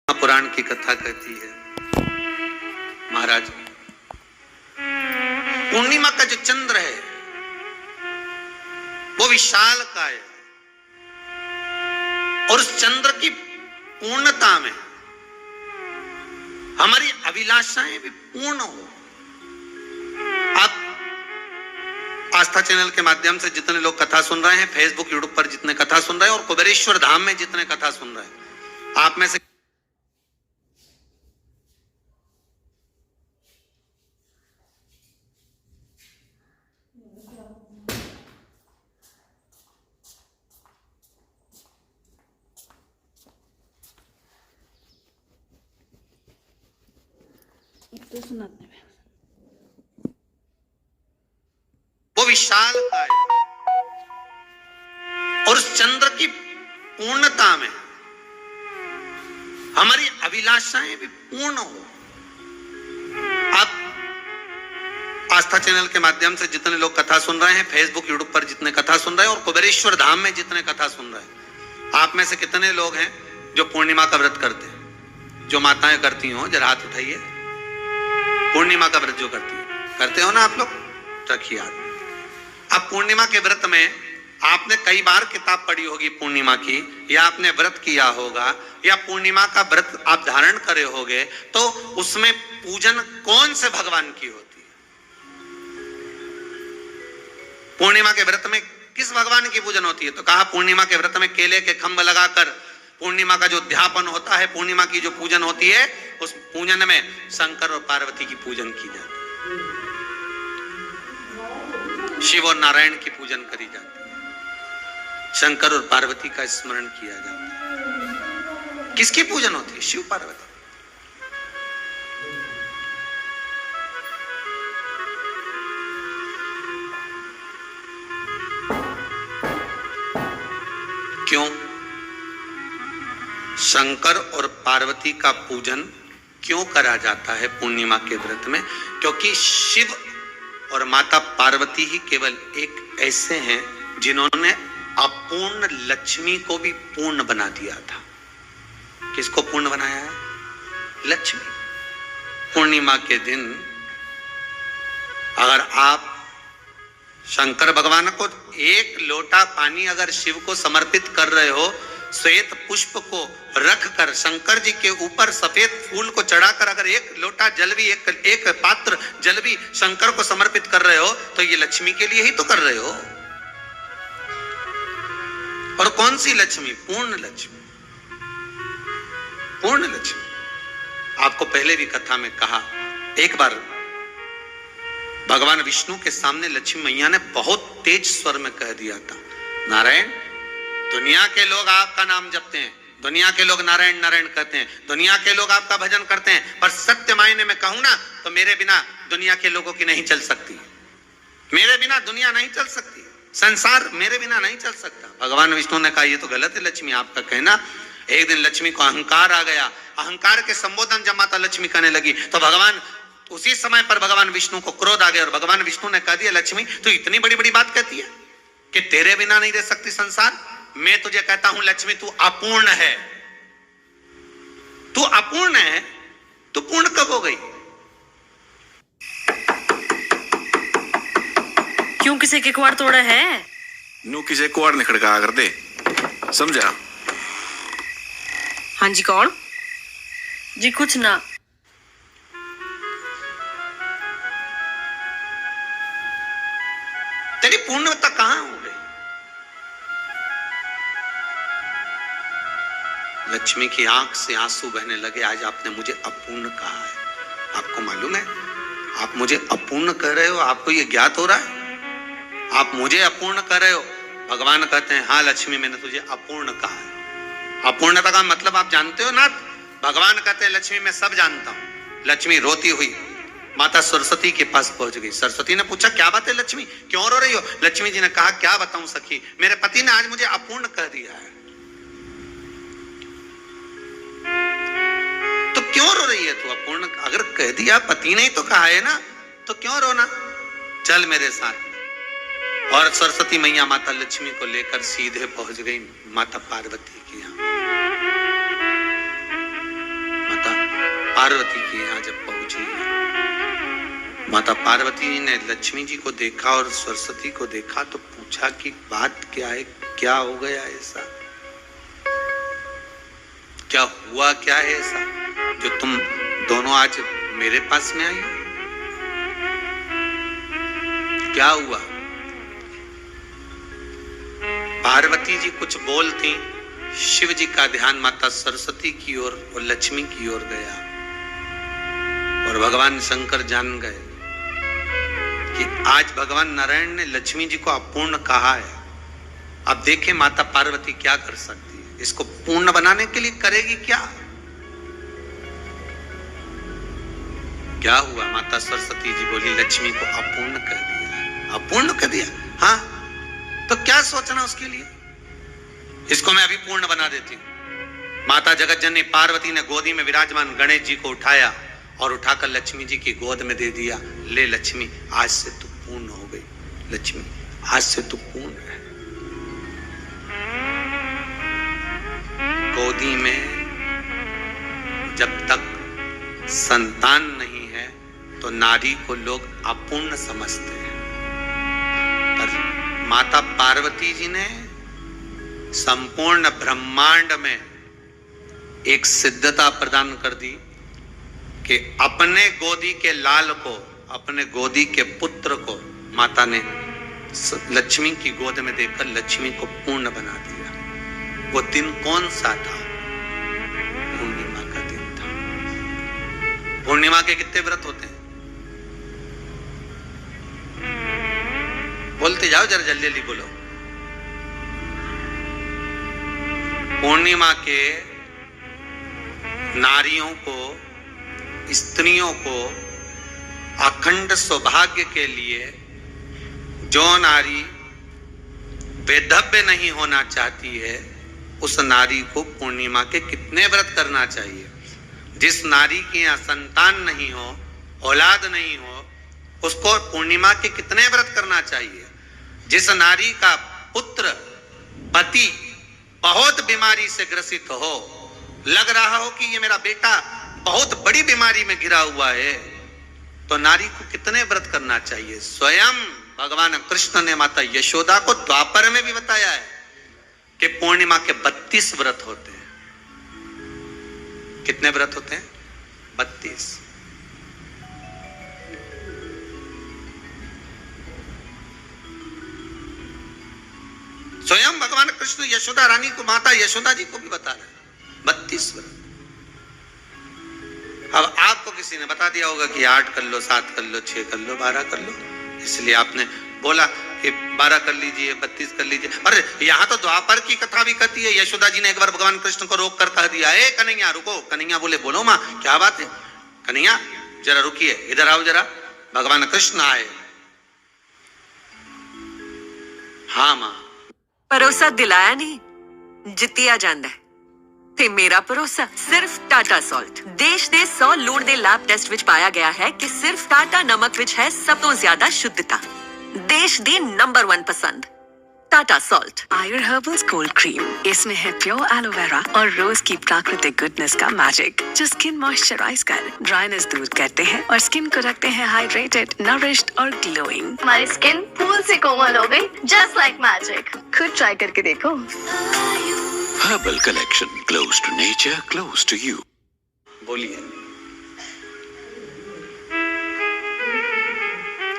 पुराण की कथा कहती है महाराज, पूर्णिमा का जो चंद्र है वो विशाल काय है और उस चंद्र की पूर्णता में हमारी अभिलाषाएं भी पूर्ण हो। आप आस्था चैनल के माध्यम से जितने लोग कथा सुन रहे हैं, फेसबुक यूट्यूब पर जितने कथा सुन रहे हैं और कुबेरेश्वर धाम में जितने कथा सुन रहे हैं, आप में से तो सुनाते हैं। वो विशाल काय और उस चंद्र की पूर्णता में हमारी अभिलाषाएं भी पूर्ण हो। आप आस्था चैनल के माध्यम से जितने लोग कथा सुन रहे हैं, फेसबुक यूट्यूब पर जितने कथा सुन रहे हैं और कुबेरेश्वर धाम में जितने कथा सुन रहे हैं, आप में से कितने लोग हैं जो पूर्णिमा का व्रत करते हैं? जो माताएं करती हो जरा हाथ उठाइए। पूर्णिमा का व्रत जो करते हो ना आप लोग, रखिए हाथ। अब पूर्णिमा के व्रत में आपने कई बार किताब पढ़ी होगी पूर्णिमा की, या आपने व्रत किया होगा, या पूर्णिमा का व्रत आप धारण करे होगे, तो उसमें पूजन कौन से भगवान की होती है? पूर्णिमा के व्रत में किस भगवान की पूजन होती है? तो कहा पूर्णिमा के व्रत में केले के खंभ लगाकर पूर्णिमा का जो ध्यापन होता है, पूर्णिमा की जो पूजन होती है, उस पूजन में शंकर और पार्वती की पूजन की जाती है, शिव और नारायण की पूजन करी जाती है, शंकर और पार्वती का स्मरण किया जाता है। किसकी पूजन होती है? शिव पार्वती। क्यों शंकर और पार्वती का पूजन क्यों करा जाता है पूर्णिमा के व्रत में? क्योंकि शिव और माता पार्वती ही केवल एक ऐसे हैं जिन्होंने अपूर्ण लक्ष्मी को भी पूर्ण बना दिया था। किसको पूर्ण बनाया है? लक्ष्मी। पूर्णिमा के दिन अगर आप शंकर भगवान को एक लोटा पानी अगर शिव को समर्पित कर रहे हो, श्वेत पुष्प को रखकर शंकर जी के ऊपर सफेद फूल को चढ़ाकर अगर एक लोटा जल भी, एक पात्र जल भी शंकर को समर्पित कर रहे हो, तो ये लक्ष्मी के लिए ही तो कर रहे हो। और कौन सी लक्ष्मी? पूर्ण लक्ष्मी। पूर्ण लक्ष्मी। आपको पहले भी कथा में कहा, एक बार भगवान विष्णु के सामने लक्ष्मी मैया ने बहुत तेज स्वर में कह दिया था, नारायण, दुनिया के लोग आपका नाम जपते हैं, दुनिया के लोग नारायण नारायण कहते हैं, दुनिया के लोग आपका भजन करते हैं, पर सत्य मायने में कहूं ना तो मेरे बिना दुनिया के लोगों की नहीं चल सकती। मेरे बिना दुनिया नहीं चल सकती, संसार मेरे बिना नहीं चल सकता। भगवान विष्णु ने कहा ये तो गलत है लक्ष्मी आपका कहना। एक दिन लक्ष्मी को अहंकार आ गया, अहंकार के संबोधन जब माता लक्ष्मी करने लगी तो भगवान उसी समय पर भगवान विष्णु को क्रोध आ गया और भगवान विष्णु ने कह दिया, लक्ष्मी तू इतनी बड़ी बड़ी बात कहती है कि तेरे बिना नहीं रह सकती संसार। मैं तुझे कहता हूं लक्ष्मी, तू अपूर्ण है। तू अपूर्ण है, तू पूर्ण कब हो गई? क्यों किसी के कुआर तोड़ा है? नू किसी कुआर ने खड़का कर दे, समझा? हाँ जी, कौन जी? कुछ ना। तेरी पूर्णता कहां हो गई? लक्ष्मी की आंख से आंसू बहने लगे। आज आपने मुझे अपूर्ण कहा है। आपको मालूम है आप मुझे अपूर्ण कह रहे हो? आपको ये ज्ञात हो रहा है आप मुझे अपूर्ण कर रहे हो? भगवान कहते हैं हाँ लक्ष्मी, मैंने तुझे अपूर्ण कहा है। अपूर्णता का मतलब आप जानते हो ना? भगवान कहते हैं लक्ष्मी मैं सब जानता हूं। लक्ष्मी रोती हुई माता सरस्वती के पास पहुंच गई। सरस्वती ने पूछा क्या बात है लक्ष्मी, क्यों रो रही हो? लक्ष्मी जी ने कहा क्या बताऊं सखी, मेरे पति ने आज मुझे अपूर्ण कह दिया है। तो क्यों रो रही है तू? अपूर्ण अगर कह दिया, पति ने ही तो कहा है ना, तो क्यों रोना? चल मेरे साथ। और सरस्वती मैया माता लक्ष्मी को लेकर सीधे पहुंच गई माता पार्वती के यहाँ। पार्वती के यहाँ जब पहुंची, माता पार्वती जी ने लक्ष्मी जी को देखा और सरस्वती को देखा तो पूछा कि बात क्या है, क्या हो गया ऐसा, क्या हुआ, क्या है ऐसा जो तुम दोनों आज मेरे पास में आई हो? क्या हुआ? पार्वती जी कुछ बोलती, शिव जी का ध्यान माता सरस्वती की ओर और लक्ष्मी की ओर गया और भगवान शंकर जान गए कि आज भगवान नारायण ने लक्ष्मी जी को अपूर्ण कहा है। अब देखें माता पार्वती क्या कर सकती है, इसको पूर्ण बनाने के लिए करेगी क्या? क्या हुआ? माता सरस्वती जी बोली लक्ष्मी को अपूर्ण कर दिया। अपूर्ण कर दिया? हाँ, तो क्या सोचना उसके लिए, इसको मैं अभी पूर्ण बना देती हूं। माता जगत जननी पार्वती ने गोदी में विराजमान गणेश जी को उठाया और उठाकर लक्ष्मी जी की गोद में दे दिया। ले लक्ष्मी, आज से तू पूर्ण हो गई। लक्ष्मी, आज से तू पूर्ण है। गोदी में जब तक संतान नहीं है तो नारी को लोग अपूर्ण समझते हैं, पर माता पार्वती जी ने संपूर्ण ब्रह्मांड में एक सिद्धता प्रदान कर दी कि अपने गोदी के लाल को, अपने गोदी के पुत्र को माता ने लक्ष्मी की गोद में देकर लक्ष्मी को पूर्ण बना दिया। वो दिन कौन सा था? पूर्णिमा का दिन था। पूर्णिमा के कितने व्रत होते हैं? बोलते जाओ जरा, जल्दी जल्दी बोलो। पूर्णिमा के नारियों को, स्त्रियों को अखंड सौभाग्य के लिए, जो नारी वैधव्य नहीं होना चाहती है उस नारी को पूर्णिमा के कितने व्रत करना चाहिए? जिस नारी के यहाँ संतान नहीं हो, औलाद नहीं हो, उसको पूर्णिमा के कितने व्रत करना चाहिए? जिस नारी का पुत्र, पति बहुत बीमारी से ग्रसित हो, लग रहा हो कि ये मेरा बेटा बहुत बड़ी बीमारी में घिरा हुआ है, तो नारी को कितने व्रत करना चाहिए? स्वयं भगवान कृष्ण ने माता यशोदा को द्वापर में भी बताया है कि पूर्णिमा के 32 व्रत होते हैं। कितने व्रत होते हैं? 32। स्वयं भगवान कृष्ण यशोदा रानी को, माता यशोदा जी को भी बता रहे हैं 32 व्रत। अब आपको किसी ने बता दिया होगा कि 8 कर लो, 7 कर लो, 6 कर लो, 12 कर लो, इसलिए आपने बोला कि 12 कर लीजिए, 32 कर लीजिए। अरे यहाँ तो द्वापर की कथा भी कहती है। यशोदा जी ने एक बार भगवान कृष्ण को रोक कर कह दिया, ए कन्हैया रुको। कन्हैया बोले, बोलो माँ क्या बात है? कन्हैया जरा रुकिए, इधर आओ जरा। भगवान कृष्ण आए। हाँ माँ। ਭਰੋਸਾ ਦਿਲਾਇਆ ਨਹੀਂ, ਜਿੱਤਿਆ ਜਾਂਦਾ ਹੈ। ਤੇ ਮੇਰਾ ਭਰੋਸਾ ਸਿਰਫ ਟਾਟਾ ਸਾਲਟ। ਦੇਸ਼ ਦੇ 100 ਲੂਣ ਦੇ ਲੈਬ ਟੈਸਟ ਵਿੱਚ ਪਾਇਆ ਗਿਆ ਹੈ ਕਿ ਸਿਰਫ ਟਾਟਾ ਨਮਕ ਵਿੱਚ ਹੈ ਸਭ ਤੋਂ ਜ਼ਿਆਦਾ ਸ਼ੁੱਧਤਾ। देश ਦੀ नंबर 1 पसंद Tata salt. Ayur herbals cold cream, इसमें है प्योर एलोवेरा और रोज की प्राकृतिक गुडनेस का मैजिक, जो स्किन मॉइस्चराइज कर ड्राइनेस दूर करते हैं और स्किन को रखते हैं हाइड्रेटेड, नरिश्ड और ग्लोइंग। हमारी स्किन फूल से कोमल हो गई, जस्ट लाइक मैजिक। खुद ट्राई करके देखो। Herbal collection, close to nature, close to you. बोलिए,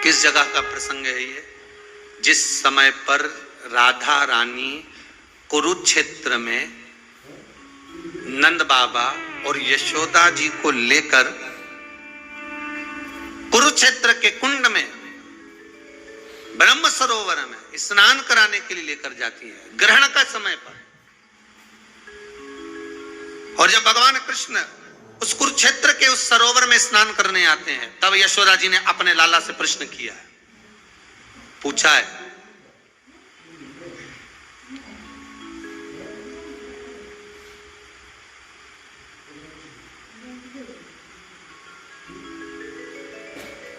किस जगह का प्रसंग है ये? जिस समय पर राधा रानी कुरुक्षेत्र में नंद बाबा और यशोदा जी को लेकर कुरुक्षेत्र के कुंड में, ब्रह्म सरोवर में स्नान कराने के लिए लेकर जाती है, ग्रहण का समय पर। और जब भगवान कृष्ण उस कुरुक्षेत्र के उस सरोवर में स्नान करने आते हैं, तब यशोदा जी ने अपने लाला से प्रश्न किया है, पूछा है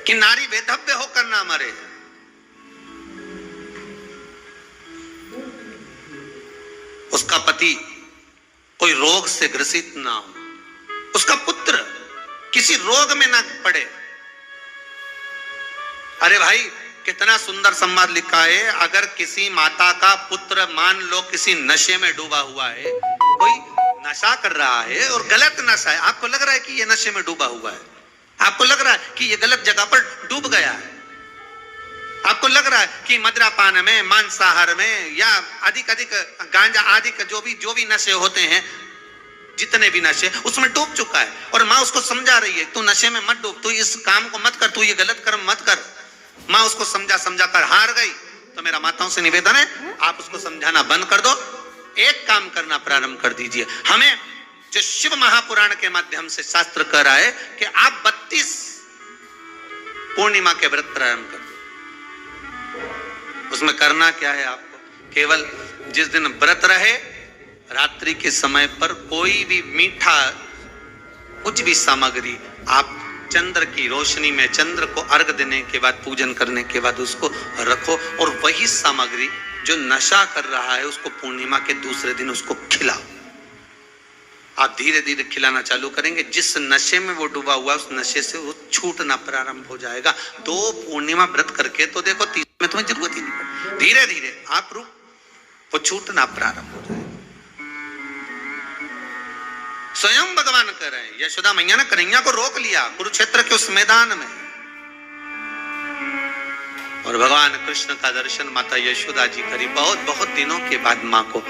कि नारी वैधव्य होकर ना मरे। उसका पति कोई रोग से ग्रसित ना हो, उसका पुत्र किसी रोग में ना पड़े। अरे भाई कितना सुंदर संवाद लिखा है, अगर किसी माता का पुत्र मान लो किसी नशे में डूबा हुआ है, कोई नशा कर रहा है और गलत नशा है, आपको लग रहा है कि ये नशे में डूबा हुआ है, आपको लग रहा है कि ये गलत जगह पर डूब गया है, आपको लग रहा है कि मदिरापान में, मांसाहार में या अधिक गांजा आदि का जो भी नशे होते हैं, जितने भी नशे, उसमें डूब चुका है और माँ उसको समझा रही है तू नशे में मत डूब, तू इस काम को मत कर, तू ये गलत कर्म मत कर। माँ उसको समझा कर हार गई। तो मेरा माताओं से निवेदन है, आप उसको समझाना बंद कर दो, एक काम करना प्रारंभ कर दीजिए। हमें जो शिव महापुराण के माध्यम से शास्त्र कह रहा है कि आप 32 पूर्णिमा के व्रत प्रारंभ कर दो। उसमें करना क्या है आपको, केवल जिस दिन व्रत रहे रात्रि के समय पर कोई भी मीठा कुछ भी सामग्री आप चंद्र की रोशनी में, चंद्र को अर्घ देने के बाद, पूजन करने के बाद उसको रखो और वही सामग्री जो नशा कर रहा है उसको पूर्णिमा के दूसरे दिन उसको खिलाओ। आप धीरे धीरे खिलाना चालू करेंगे, जिस नशे में वो डूबा हुआ उस नशे से वो छूटना प्रारंभ हो जाएगा। 2 पूर्णिमा व्रत करके तो देखो, 3 में तुम्हें जरूरत ही नहीं पड़ेगी, धीरे धीरे आप वो छूटना प्रारंभ हो जाएगा। स्वयं भगवान कह रहे हैं, यशोदा मैया ने कन्हैया को रोक लिया कुरुक्षेत्र के उस मैदान में, और भगवान कृष्ण का दर्शन माता यशोदा जी करी। बहुत दिनों के बाद मां को